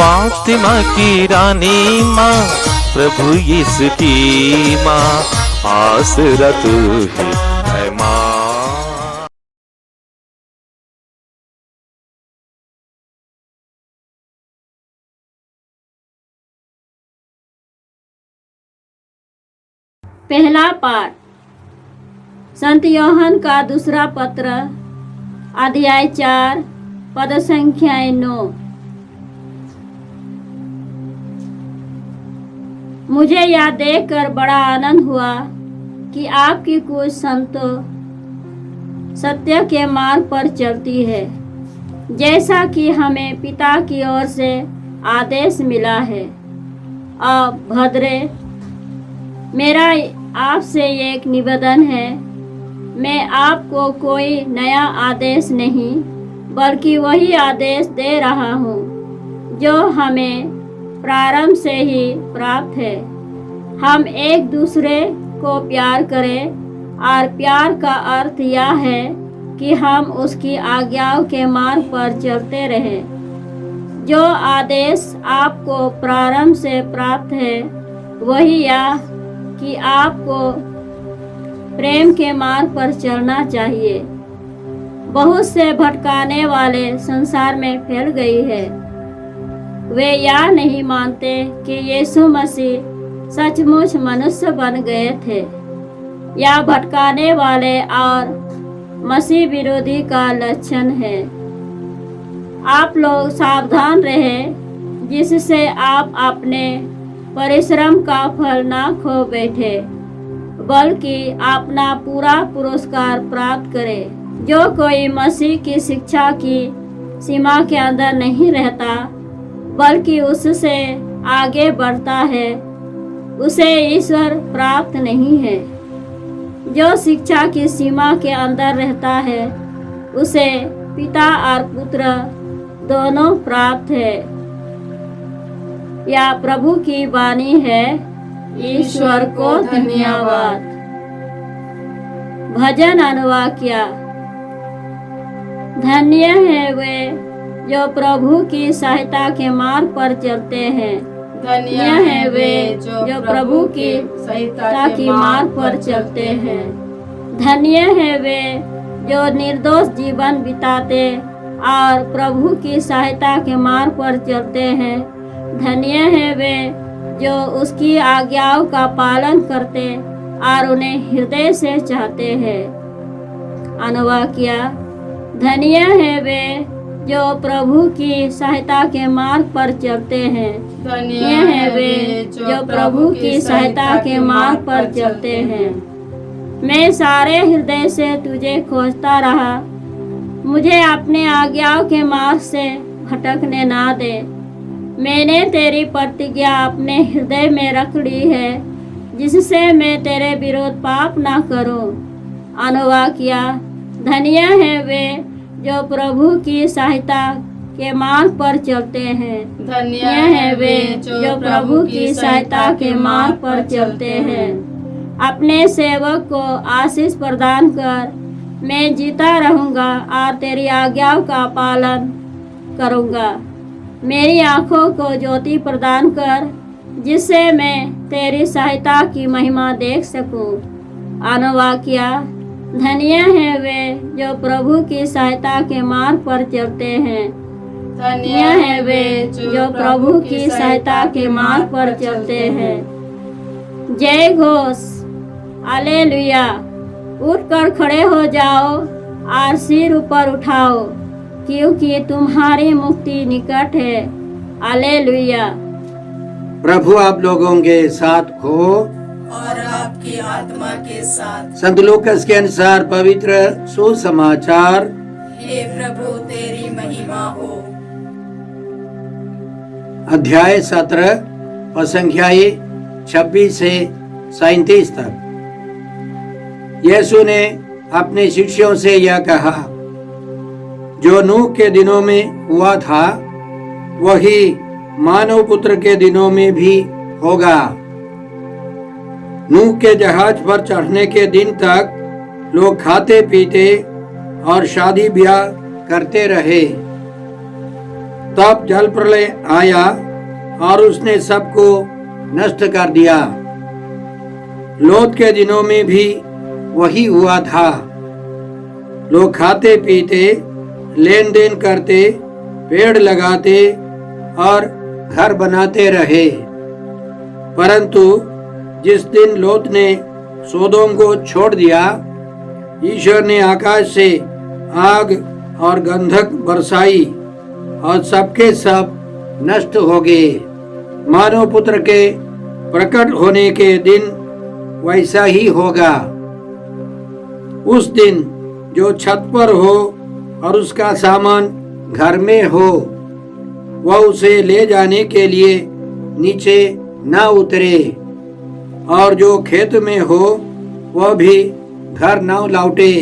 फातिमा की रानी माँ, प्रभु यीशु की माँ, आसरा तू ही है माँ। पहला पाठ संत यूहन्ना का दूसरा पत्र, अध्याय 4, पद संख्या 9। मुझे यह देखकर बड़ा आनंद हुआ कि आपकी कुछ संतों सत्य के मार्ग पर चलती है, जैसा कि हमें पिता की ओर से आदेश मिला है। अब भद्रे, मेरा आपसे एक निवेदन है। मैं आपको कोई नया आदेश नहीं, बल्कि वही आदेश दे रहा हूँ जो हमें प्रारंभ से ही प्राप्त है। हम एक दूसरे को प्यार करें, और प्यार का अर्थ यह है कि हम उसकी आज्ञाओं के मार्ग पर चलते रहें। जो आदेश आपको प्रारंभ से प्राप्त है वही यह कि आपको प्रेम के मार्ग पर चलना चाहिए। बहुत से भटकाने वाले संसार में फैल गई है। वे यह नहीं मानते कि यीशु मसीह सचमुच मनुष्य बन गए थे। यह भटकाने वाले और मसीह विरोधी का लक्षण है। आप लोग सावधान रहें, जिससे आप अपने परिश्रम का फल ना खो बैठे, बल्कि अपना पूरा पुरस्कार प्राप्त करे। जो कोई मसीह की शिक्षा की सीमा के अंदर नहीं रहता, बल्कि उससे आगे बढ़ता है, उसे ईश्वर प्राप्त नहीं है। जो शिक्षा की सीमा के अंदर रहता है, उसे पिता और पुत्र दोनों प्राप्त है। यह प्रभु की वाणी है। ईश्वर को धन्यवाद। भजन अनुवाक्य। धन्य है वे जो प्रभु की सहायता के मार्ग पर चलते हैं। धन्य है वे जो प्रभु की सहायता की मार्ग पर चलते हैं। धन्य है वे जो निर्दोष जीवन बिताते और प्रभु की सहायता के मार्ग पर चलते हैं। धन्य है वे जो उसकी आज्ञाओं का पालन करते और उन्हें हृदय से चाहते हैं। अनुवाक्य। धन्य है वे जो प्रभु की सहायता के मार्ग पर चलते हैं। धन्य है वे जो प्रभु की सहायता के मार्ग पर चलते हैं। मैं सारे हृदय से तुझे खोजता रहा। मुझे अपने आज्ञाओं के मार्ग से भटकने ना दे। मैंने तेरी प्रतिज्ञा अपने हृदय में रख ली है, जिससे मैं तेरे विरोध पाप ना करूं। अनुवाक्य। धन्य है वे जो प्रभु की सहायता के मार्ग पर चलते हैं। धन्य है वे जो प्रभु की सहायता के मार्ग पर चलते हैं। अपने सेवक को आशीष प्रदान कर। मैं जीता रहूंगा और तेरी आज्ञाओं का पालन करूंगा। मेरी आँखों को ज्योति प्रदान कर, जिससे मैं तेरी सहायता की महिमा देख सकूं। अनुवाक्य। धन्य है वे जो प्रभु की सहायता के मार्ग पर चलते हैं। धन्य है वे जो प्रभु की सहायता के मार्ग पर चलते हैं। जय घोष। हालेलुया। उठकर खड़े हो जाओ और सिर ऊपर उठाओ, क्योंकि तुम्हारी मुक्ति निकट है। हालेलुया। प्रभु आप लोगों के साथ हो और आपकी आत्मा के साथ। संत लूकास के अनुसार पवित्र सुसमाचार। हे प्रभु तेरी महिमा हो। अध्याय 17 पद संख्या 26 से 37 तक। यीशु ने अपने शिष्यों से यह कहा, जो नूह के दिनों में हुआ था वही मानव पुत्र के दिनों में भी होगा। नूह के जहाज पर चढ़ने के दिन तक लोग खाते पीते और शादी ब्याह करते रहे। तब जल प्रलय आया और उसने सबको नष्ट कर दिया। लोत के दिनों में भी वही हुआ था। लोग खाते पीते, लेन देन करते, पेड़ लगाते और घर बनाते रहे। परंतु जिस दिन लोत ने सोदोम को छोड़ दिया, ईश्वर ने आकाश से आग और गंधक बरसाई और सबके सब नष्ट हो गए। मानव पुत्र के प्रकट होने के दिन वैसा ही होगा। उस दिन जो छत पर हो और उसका सामान घर में हो, वह उसे ले जाने के लिए नीचे न उतरे, और जो खेत में हो वह भी घर न लौटे।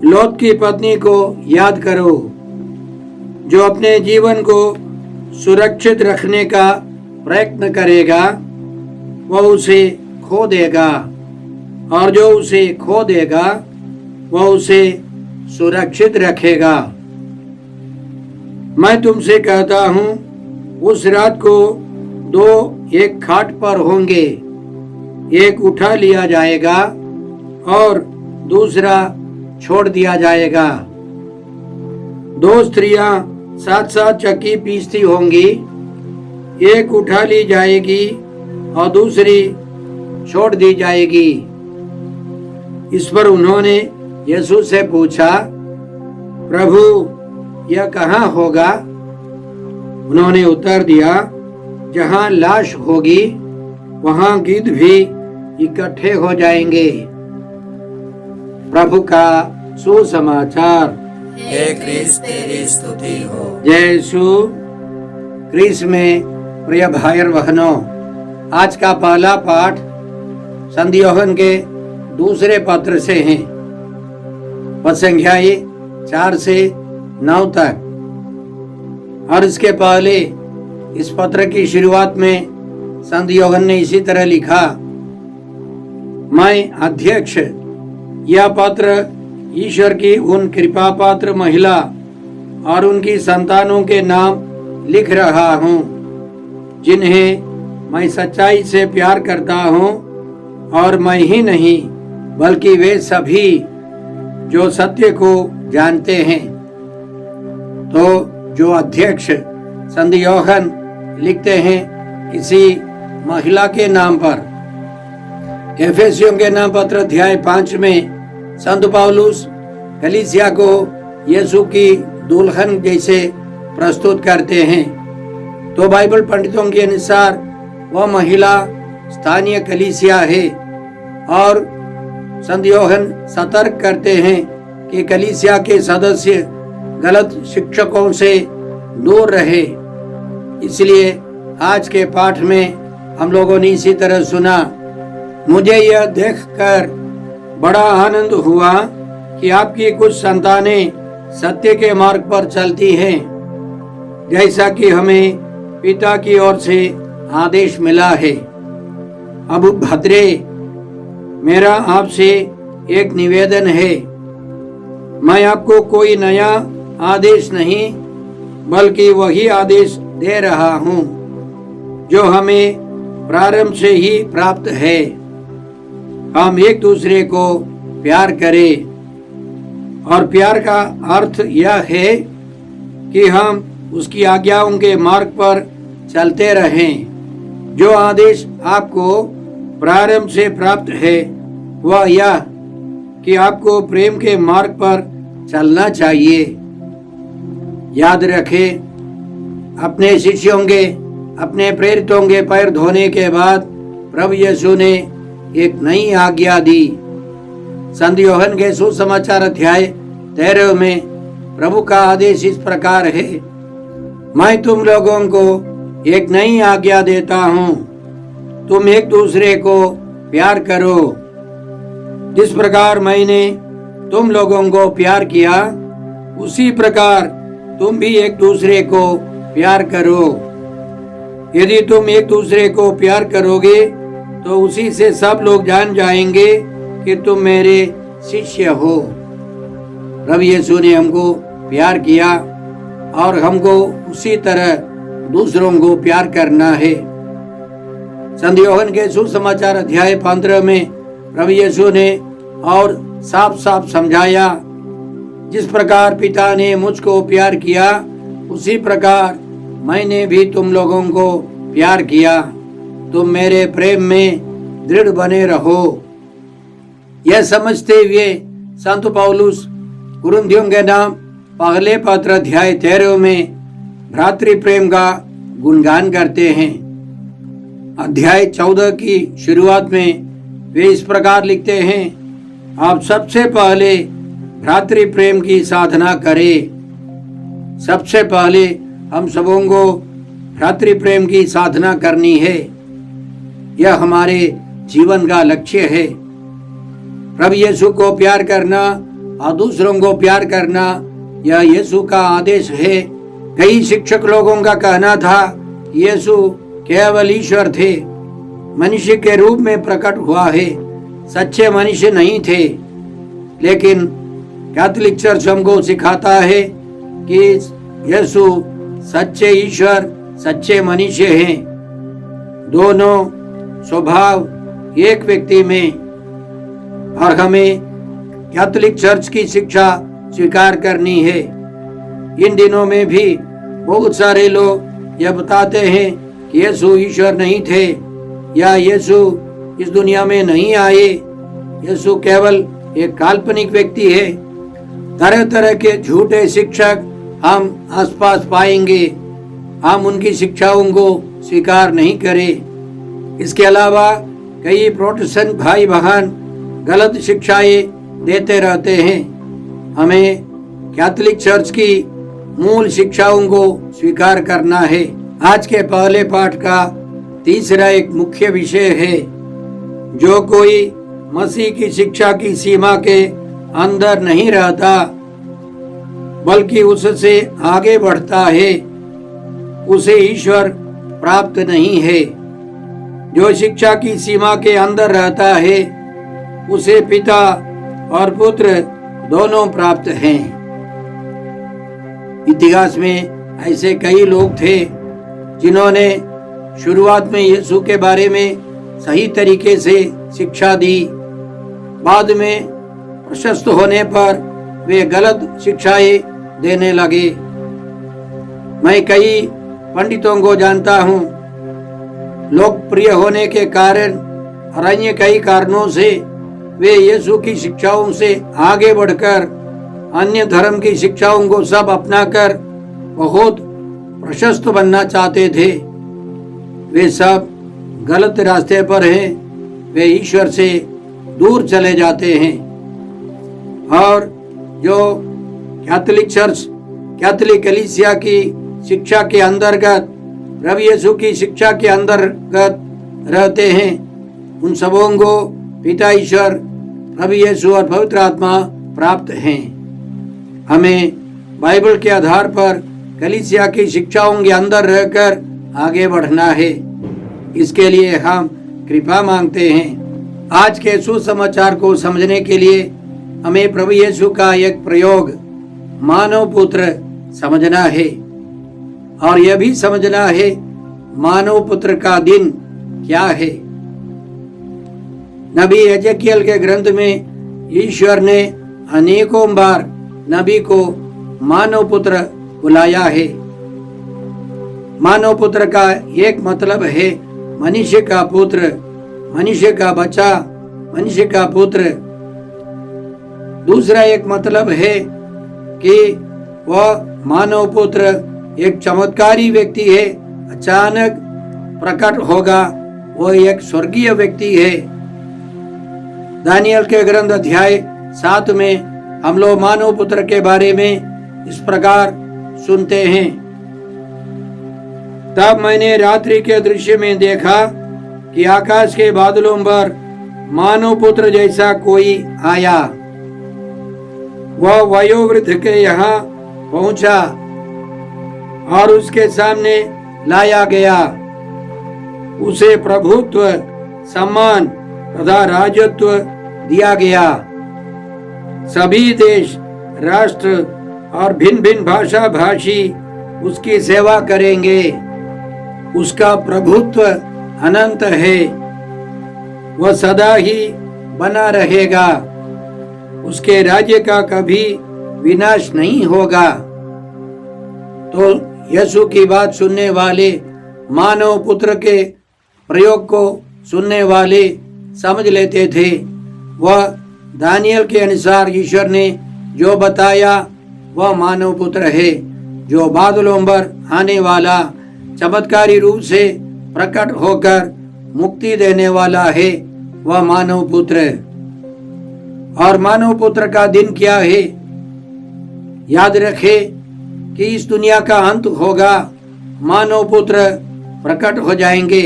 लोत की पत्नी को याद करो, जो अपने जीवन को सुरक्षित रखने का प्रयत्न करेगा वह उसे खो देगा, और जो उसे खो देगा वह उसे सुरक्षित रखेगा। मैं तुमसे कहता हूँ, उस रात को दो एक खाट पर होंगे, एक उठा लिया जाएगा और दूसरा छोड़ दिया जाएगा। दो स्त्रियां साथ साथ चक्की पीसती होंगी, एक उठा ली जाएगी और दूसरी छोड़ दी जाएगी। इस पर उन्होंने यीशु से पूछा, प्रभु, यह कहाँ होगा? उन्होंने उत्तर दिया, जहाँ लाश होगी वहाँ गिद्ध भी इकट्ठे हो जाएंगे। प्रभु का सुसमाचार। हे क्रिस्त, तेरी स्तुति हो। जय यीशु क्रिस्त में प्रिय भाई और बहनों, आज का पहला पाठ संत यूहन्ना के दूसरे पत्र से है, पद संख्या 4 से 9 तक। और इसके पहले इस पत्र की शुरुआत में संत यूहन्ना ने इसी तरह लिखा, मैं अध्यक्ष यह पत्र ईश्वर की उन कृपा पात्र महिला और उनकी संतानों के नाम लिख रहा हूँ, जिन्हें मैं सच्चाई से प्यार करता हूँ, और मैं ही नहीं बल्कि वे सभी जो सत्य को जानते हैं। तो जो अध्यक्ष संत यूहन्ना लिखते हैं किसी महिला के नाम पर। एफेसियों के नाम पत्र अध्याय 5 में संत पौलुस कलीसिया को यीशु की दुल्हन जैसे प्रस्तुत करते हैं। तो बाइबल पंडितों के अनुसार वह महिला स्थानीय कलीसिया है, और संत यूहन्ना सतर्क करते हैं कि कलीसिया के सदस्य गलत शिक्षकों से दूर रहे। इसलिए आज के पाठ में हम लोगों ने इसी तरह सुना। मुझे यह देखकर बड़ा आनंद हुआ कि आपकी कुछ संतानें सत्य के मार्ग पर चलती हैं, जैसा कि हमें पिता की ओर से आदेश मिला है। अब भद्रे, मेरा आपसे एक निवेदन है। मैं आपको कोई नया आदेश नहीं बल्कि वही आदेश दे रहा हूँ जो हमें प्रारंभ से ही प्राप्त है। हम एक दूसरे को प्यार करें, और प्यार का अर्थ यह है कि हम उसकी आज्ञाओं के मार्ग पर चलते रहें। जो आदेश आपको प्रारंभ से प्राप्त है वह यह कि आपको प्रेम के मार्ग पर चलना चाहिए। याद रखें, अपने शिष्यों के, अपने प्रेरितों के पैर धोने के बाद प्रभु यीशु ने एक नई आज्ञा दी। संत यूहन्ना के सुसमाचार अध्याय 13 में प्रभु का आदेश इस प्रकार है, मैं तुम लोगों को एक नई आज्ञा देता हूँ, तुम एक दूसरे को प्यार करो। जिस प्रकार मैंने तुम लोगों को प्यार किया, उसी प्रकार तुम भी एक दूसरे को प्यार करो। यदि तुम एक दूसरे को प्यार करोगे तो उसी से सब लोग जान जाएंगे कि तुम मेरे शिष्य हो। प्रभु यीशु ने हमको प्यार किया और हमको उसी तरह दूसरों को प्यार करना है। संत यूहन्ना के सुसमाचार अध्याय 15 में प्रभु यीशु ने और साफ साफ समझाया, जिस प्रकार पिता ने मुझको प्यार किया उसी प्रकार मैंने भी तुम लोगों को प्यार किया, तुम मेरे प्रेम में दृढ़ बने रहो। यह समझते हुए संत पौलुस कुरिन्थियों के नाम पहले पत्र अध्याय 13 में भ्रातृ प्रेम का गुणगान करते हैं। अध्याय 14 की शुरुआत में वे इस प्रकार लिखते हैं, आप सबसे पहले भ्रातृ प्रेम की साधना करें। सबसे पहले हम सबों को भ्रातृ प्रेम की साधना करनी है। यह हमारे जीवन का लक्ष्य है। प्रभु यीशु को प्यार करना और दूसरों को प्यार करना यह यीशु का आदेश है। कई शिक्षक लोगों का कहना था यीशु केवल ईश्वर थे, मनुष्य के रूप में प्रकट हुआ है, सच्चे मनुष्य नहीं थे। लेकिन कैथोलिक चर्च हमको सिखाता है कि यीशु सच्चे ईश्वर सच्चे मनुष्य हैं। दोनों स्वभाव एक व्यक्ति में, और हमें कैथोलिक चर्च की शिक्षा स्वीकार करनी है। इन दिनों में भी बहुत सारे लोग यह बताते हैं कि यीशु ईश्वर नहीं थे या यीशु इस दुनिया में नहीं आए, यीशु केवल एक काल्पनिक व्यक्ति है। तरह तरह के झूठे शिक्षक हम आसपास पाएंगे। हम उनकी शिक्षाओं को स्वीकार नहीं करें। इसके अलावा कई प्रोटेस्टेंट भाई बहन गलत शिक्षाएं देते रहते हैं। हमें कैथोलिक चर्च की मूल शिक्षाओं को स्वीकार करना है। आज के पहले पाठ का तीसरा एक मुख्य विषय है, जो कोई मसीह की शिक्षा की सीमा के अंदर नहीं रहता बल्कि उससे आगे बढ़ता है, उसे ईश्वर प्राप्त नहीं है। जो शिक्षा की सीमा के अंदर रहता है उसे पिता और पुत्र दोनों प्राप्त हैं। इतिहास में ऐसे कई लोग थे जिन्होंने शुरुआत में यीशु के बारे में सही तरीके से शिक्षा दी। बाद में प्रशस्त होने पर वे गलत शिक्षाएं देने लगे। मैं कई पंडितों को जानता हूँ, लोकप्रिय होने के कारण और अन्य कई कारणों से वे यीशु की शिक्षाओं से आगे बढ़कर अन्य धर्म की शिक्षाओं को सब अपनाकर बहुत प्रशस्त बनना चाहते थे। वे सब गलत रास्ते पर हैं। वे ईश्वर से दूर चले जाते हैं। और जो कैथोलिक चर्च, कैथोलिक कलीसिया की शिक्षा के अंतर्गत, प्रभु यीशु की शिक्षा के अंतर्गत रहते हैं, उन सबों को पिता ईश्वर, प्रभु यीशु और पवित्र आत्मा प्राप्त हैं। हमें बाइबल के आधार पर कलीसिया की शिक्षाओं के अंदर रहकर आगे बढ़ना है। इसके लिए हम कृपा मांगते हैं। आज के सुसमाचार को समझने के लिए हमें प्रभु यीशु का एक प्रयोग मानव पुत्र समझना है, और यह भी समझना है मानव पुत्र का दिन क्या है। नबी एजेकियल के ग्रंथ में ईश्वर ने अनेकों बार नबी को मानव पुत्र बुलाया है। मानव पुत्र का एक मतलब है मनुष्य का पुत्र, मनुष्य का बच्चा, मनुष्य का पुत्र। दूसरा एक मतलब है कि वह मानव पुत्र एक चमत्कारी व्यक्ति है, अचानक प्रकट होगा, वह एक स्वर्गीय व्यक्ति है। दानियल के ग्रंथ अध्याय 7 में हम लोग मानव पुत्र के बारे में इस प्रकार सुनते हैं, तब मैंने रात्रि के दृश्य में देखा कि आकाश के बादलों पर मानव पुत्र जैसा कोई आया। वह वयोवृद्ध के यहाँ पहुंचा और उसके सामने लाया गया। उसे प्रभुत्व, सम्मान तथा राजत्व दिया गया। सभी देश, राष्ट्र और भिन्न भिन्न भाषा भाषी उसकी सेवा करेंगे। उसका प्रभुत्व अनंत है, वह सदा ही बना रहेगा। उसके राज्य का कभी विनाश नहीं होगा। तो यीशु की बात सुनने वाले, मानव पुत्र के प्रयोग को सुनने वाले समझ लेते थे, वह दानियल के अनुसार ईश्वर ने जो बताया वह मानव पुत्र है, जो बादलों पर आने वाला, चमत्कारी रूप से प्रकट होकर मुक्ति देने वाला है, वह मानव पुत्र। और मानव पुत्र का दिन क्या है? याद रखे कि इस दुनिया का अंत होगा, मानव पुत्र प्रकट हो जाएंगे,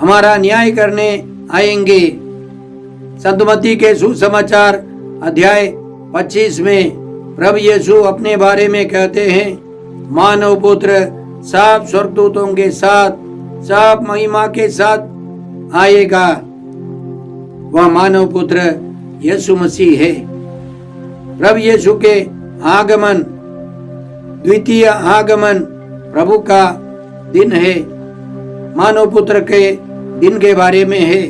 हमारा न्याय करने आएंगे। सदमती के सुसमाचार अध्याय 25 में प्रभु यीशु अपने बारे में कहते हैं, मानव पुत्र सब स्वर्गदूतों के साथ, सब महिमा के साथ आएगा। वह मानव पुत्र यीशु मसीह है। प्रभु यीशु के आगमन, द्वितीय आगमन प्रभु का दिन है, मानव पुत्र के दिन के बारे में है।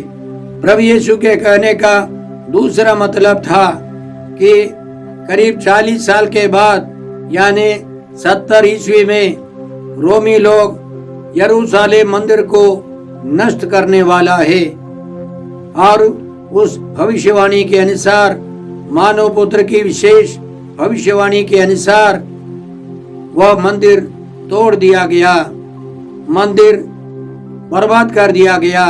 प्रभु यीशु के कहने का दूसरा मतलब था कि करीब 40 साल के बाद यानी 70 ईस्वी में रोमी लोग यरूशलेम मंदिर को नष्ट करने वाला है। और उस भविष्यवाणी के अनुसार, मानव पुत्र की विशेष भविष्यवाणी के अनुसार वह मंदिर तोड़ दिया गया, मंदिर बर्बाद कर दिया गया,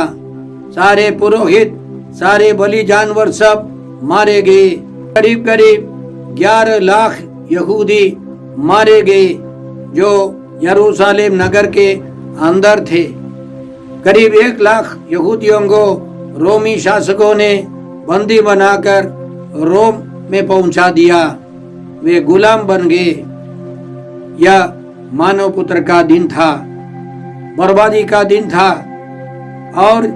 सारे पुरोहित, सारे बलि जानवर सब मारे गए। करीब करीब 11 लाख यहूदी मारे गए जो यरूशलेम नगर के अंदर थे। करीब 1 लाख यहूदियों को रोमी शासकों ने बंदी बनाकर रोम में पहुंचा दिया, वे गुलाम बन गए। यह मानव पुत्र का दिन था, बर्बादी का दिन था। और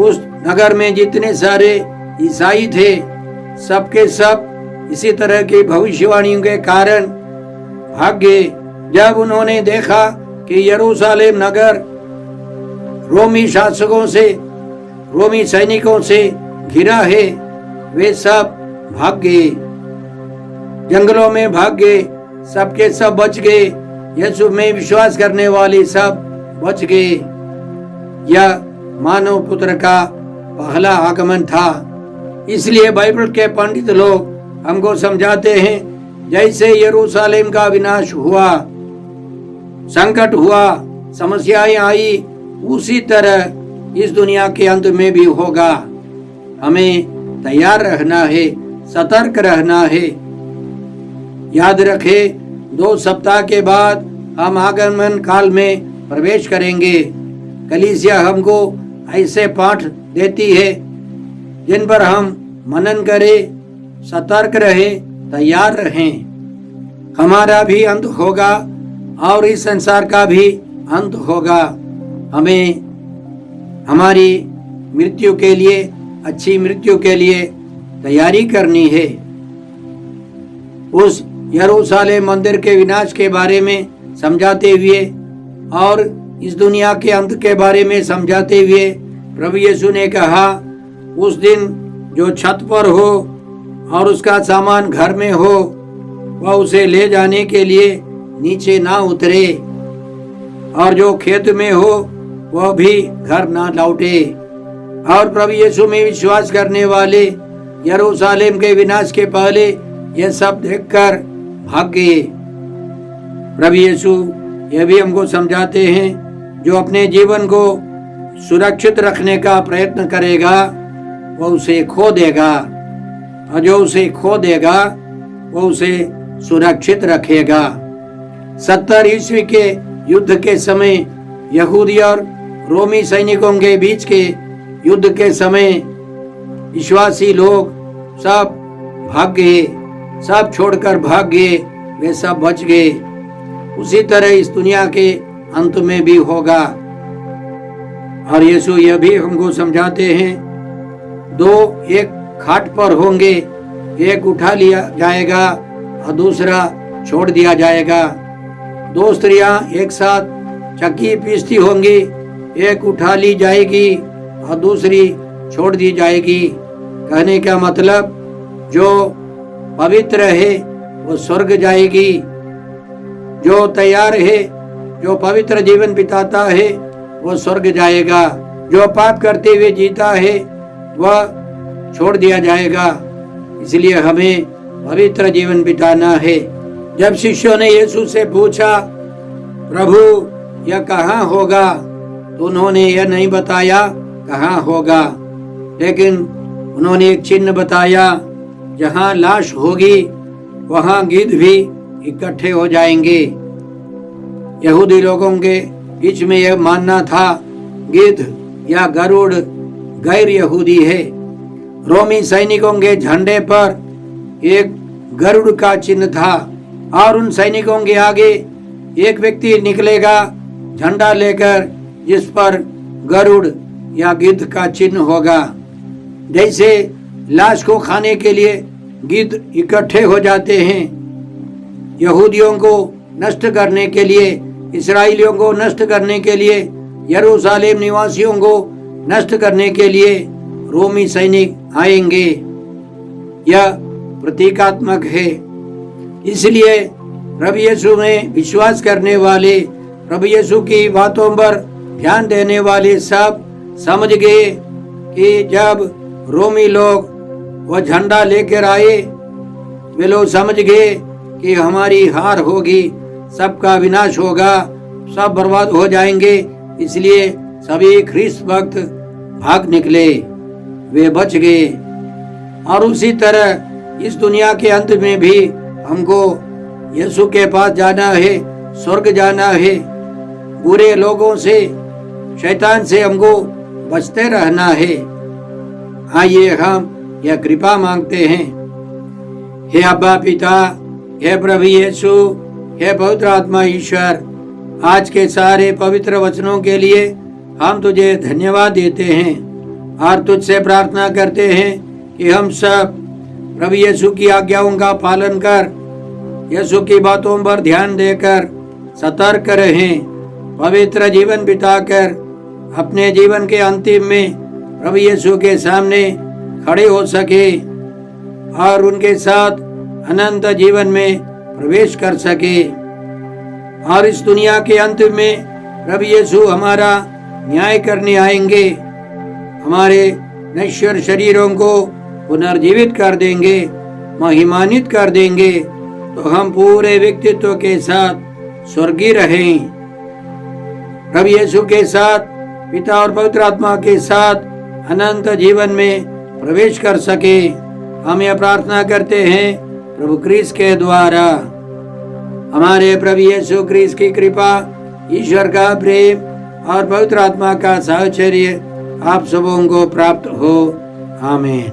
उस नगर में जितने सारे ईसाई थे, सबके सब इसी तरह की भविष्यवाणियों के कारण भाग गए। जब उन्होंने देखा कि यरूशलेम नगर रोमी शासकों से, रोमी सैनिकों से घिरा है, वे सब भाग गए, जंगलों में भाग गए, सबके सब बच गए। यीशु में विश्वास करने वाले सब बच गए। यह मानव पुत्र का पहला आगमन था। इसलिए बाइबल के पंडित लोग हमको समझाते हैं, जैसे यरूशलेम का विनाश हुआ, संकट हुआ, समस्याएं आई, उसी तरह इस दुनिया के अंत में भी होगा। हमें तैयार रहना है, सतर्क रहना है। याद रखें, 2 सप्ताह के बाद हम आगमन काल में प्रवेश करेंगे। कलीसिया हमको ऐसे पाठ देती है जिन पर हम मनन करें, सतर्क रहें, तैयार रहें। हमारा भी अंत होगा और इस संसार का भी अंत होगा। हमें हमारी मृत्यु के लिए, अच्छी मृत्यु के लिए तैयारी करनी है। उस यरूशलेम मंदिर के विनाश के बारे में समझाते हुए और इस दुनिया के अंत के बारे में समझाते हुए प्रभु यीशु ने कहा, उस दिन जो छत पर हो और उसका सामान घर में हो, वह उसे ले जाने के लिए नीचे ना उतरे, और जो खेत में हो वह भी घर ना लौटे। और प्रभु यीशु में विश्वास करने वाले यरूशलेम के विनाश के पहले यह सब देखकर भाग गए। प्रभु यीशु यह भी हमको समझाते हैं, जो अपने जीवन को सुरक्षित रखने का प्रयत्न करेगा वह उसे खो देगा, और जो उसे खो देगा वह उसे सुरक्षित रखेगा। 70 ईस्वी के युद्ध के समय, यहूदी और रोमी सैनिकों के बीच के युद्ध के समय विश्वासी लोग सब भाग गए, सब छोड़कर भाग गए, वे सब बच गए। उसी तरह इस दुनिया के अंत में भी होगा। और यीशु यह भी हमको समझाते हैं, 2 एक खाट पर होंगे, एक उठा लिया जाएगा और दूसरा छोड़ दिया जाएगा। दो स्त्रियां एक साथ चक्की पीसती होंगी, एक उठा ली जाएगी और दूसरी छोड़ दी जाएगी। कहने का मतलब जो पवित्र है वो स्वर्ग जाएगी, जो तैयार है, जो पवित्र जीवन बिताता है वो स्वर्ग जाएगा, जो पाप करते हुए जीता है वह छोड़ दिया जाएगा। इसलिए हमें पवित्र जीवन बिताना है। जब शिष्यों ने यीशु से पूछा, प्रभु यह कहाँ होगा, तो उन्होंने यह नहीं बताया कहाँ होगा, लेकिन उन्होंने एक चिन्ह बताया, जहाँ लाश होगी वहाँ गिद्ध भी इकट्ठे हो जाएंगे। यहूदी लोगों के बीच में यह मानना था गिद्ध या गरुड़ गैर यहूदी है। रोमी सैनिकों के झंडे पर एक गरुड़ का चिन्ह था और उन सैनिकों के आगे एक व्यक्ति निकलेगा झंडा लेकर, जिस पर गरुड़ या गिद्ध का चिन्ह होगा। जैसे लाश को खाने के लिए गिद्ध इकट्ठे हो जाते हैं, यहूदियों को नष्ट करने के लिए, इस्राएलियों को नष्ट करने के लिए, यरूशलेम निवासियों को नष्ट करने के लिए रोमी सैनिक आएंगे। यह प्रतीकात्मक है। इसलिए प्रभु यीशु में विश्वास करने वाले, प्रभु यीशु की बातों पर ध्यान देने वाले सब समझ गए कि जब रोमी लोग वो झंडा लेकर आए, वे लोग समझ गए कि हमारी हार होगी, सबका विनाश होगा, सब बर्बाद हो जाएंगे। इसलिए सभी ख्रीस्त भक्त भाग निकले, वे बच गए। और उसी तरह इस दुनिया के अंत में भी हमको यीशु के पास जाना है, स्वर्ग जाना है। बुरे लोगों से, शैतान से हमको बचते रहना है। आइए हम यह कृपा मांगते हैं। हे अब्बा पिता, हे प्रभु यीशु, हे पवित्र आत्मा ईश्वर, आज के सारे पवित्र वचनों के लिए हम तुझे धन्यवाद देते हैं और तुझसे प्रार्थना करते हैं कि हम सब प्रभु यीशु की आज्ञाओं का पालन कर, यीशु की बातों पर ध्यान देकर सतर्क रहें, पवित्र जीवन बिताकर अपने जीवन के अंतिम में प्रभु यीशु के सामने खड़े हो सके और उनके साथ अनंत जीवन में प्रवेश कर सके। और इस दुनिया के अंत में प्रभु यीशु हमारा न्याय करने आएंगे, हमारे नश्वर शरीरों को पुनर्जीवित कर देंगे, महिमान्वित कर देंगे, तो हम पूरे व्यक्तित्व के साथ स्वर्गीय रहें, प्रभु यीशु के साथ, पिता और पवित्र आत्मा के साथ अनंत जीवन में प्रवेश कर सके। हम यह प्रार्थना करते हैं प्रभु क्रिस्त के द्वारा। हमारे प्रभु यीशु क्रिस्त की कृपा, ईश्वर का प्रेम और पवित्र आत्मा का साहचर्य आप सबों को प्राप्त हो। आमीन।